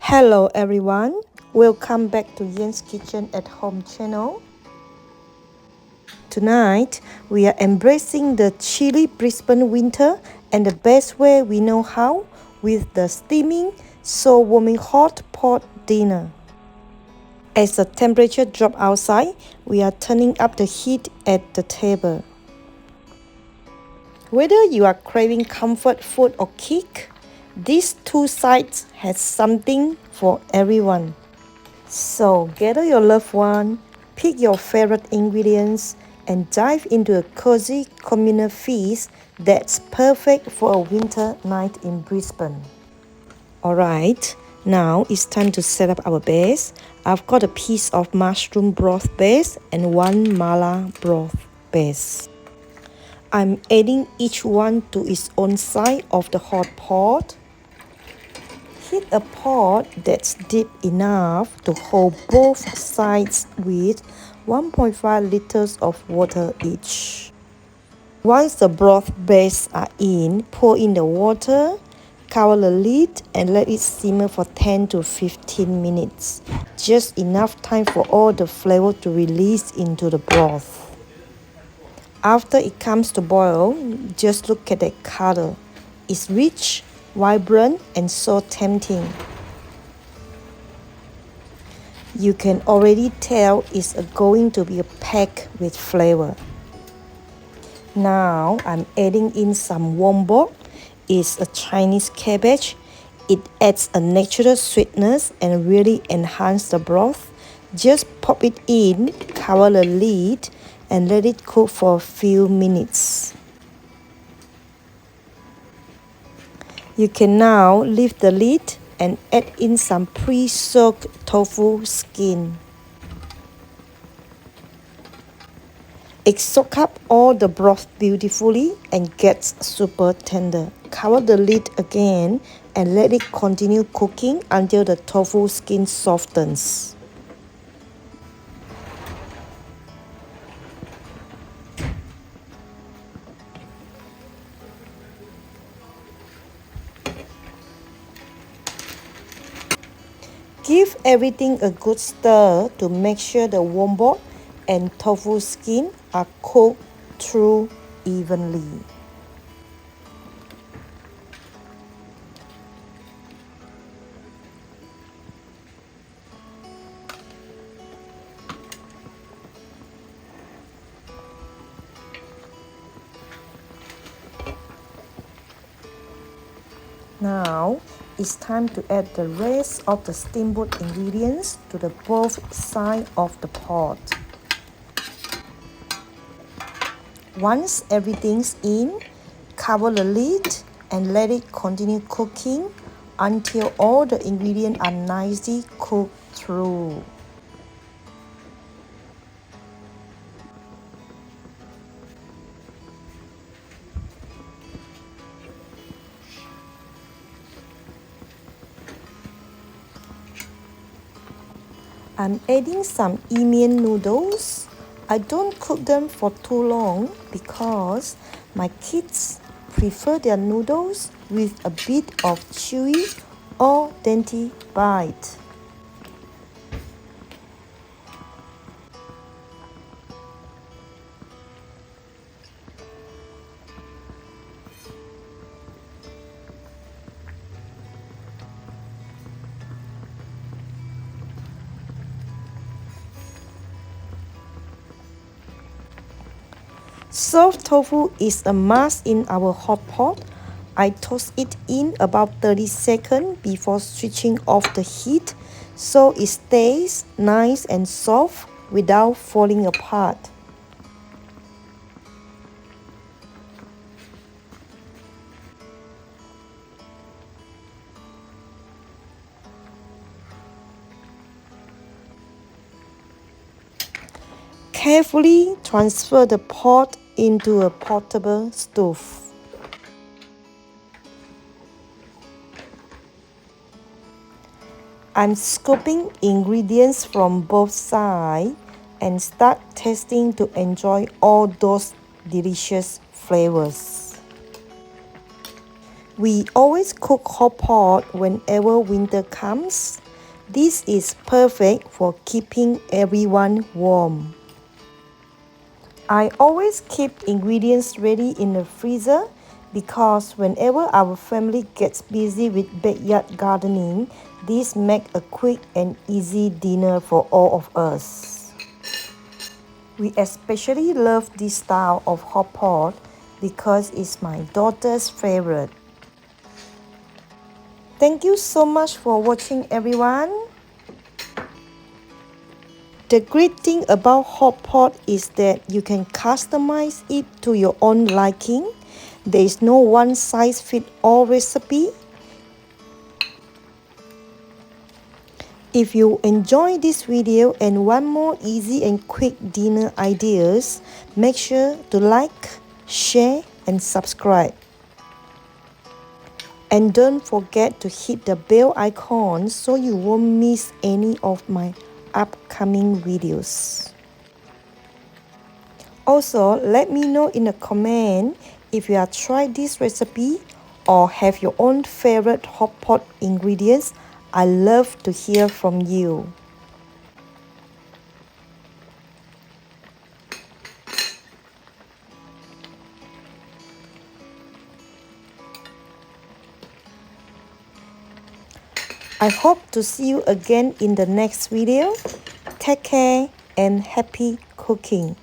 Hello everyone, welcome back to Yen's Kitchen at Home channel. Tonight, we are embracing the chilly Brisbane winter and the best way we know how with the steaming, soul warming hot pot dinner. As the temperature drops outside, we are turning up the heat at the table. Whether you are craving comfort food or kick, these two sides has something for everyone. So gather your loved one, pick your favorite ingredients, and dive into a cozy communal feast that's perfect for a winter night in Brisbane. Alright, now it's time to set up our base. I've got a piece of mushroom broth base and one mala broth base. I'm adding each one to its own side of the hot pot. Heat a pot that's deep enough to hold both sides with 1.5 liters of water each. Once the broth base are in, pour in the water, cover the lid and let it simmer for 10 to 15 minutes. Just enough time for all the flavor to release into the broth. After it comes to boil, just look at the color. It's rich, vibrant and so tempting. You can already tell it's going to be packed with flavor. Now I'm adding in some Wombok. It's a Chinese cabbage. It adds a natural sweetness and really enhances the broth. Just pop it in, cover the lid and let it cook for a few minutes. You can now lift the lid and add in some pre-soaked tofu skin. It soaks up all the broth beautifully and gets super tender. Cover the lid again and let it continue cooking until the tofu skin softens. Give everything a good stir to make sure the wombok and tofu skin are cooked through evenly. Now, it's time to add the rest of the steamboat ingredients to the both sides of the pot. Once everything's in, cover the lid and let it continue cooking until all the ingredients are nicely cooked through. I'm adding some Yee Mian noodles. I don't cook them for too long because my kids prefer their noodles with a bit of chewy or dainty bite. Soft tofu is a must in our hot pot. I toast it in about 30 seconds before switching off the heat so it stays nice and soft without falling apart. Carefully transfer the pot into a portable stove. I'm scooping ingredients from both sides and start tasting to enjoy all those delicious flavors. We always cook hot pot whenever winter comes. This is perfect for keeping everyone warm. I always keep ingredients ready in the freezer because whenever our family gets busy with backyard gardening, this makes a quick and easy dinner for all of us. We especially love this style of hot pot because it's my daughter's favorite. Thank you so much for watching, everyone. The great thing about hot pot is that you can customize it to your own liking. There is no one size fit all recipe. If you enjoy this video and want more easy and quick dinner ideas, make sure to like, share and subscribe. And don't forget to hit the bell icon so you won't miss any of my upcoming videos. Also, let me know in a comment if you have tried this recipe or have your own favorite hot pot ingredients. I love to hear from you. I hope to see you again in the next video. Take care and happy cooking.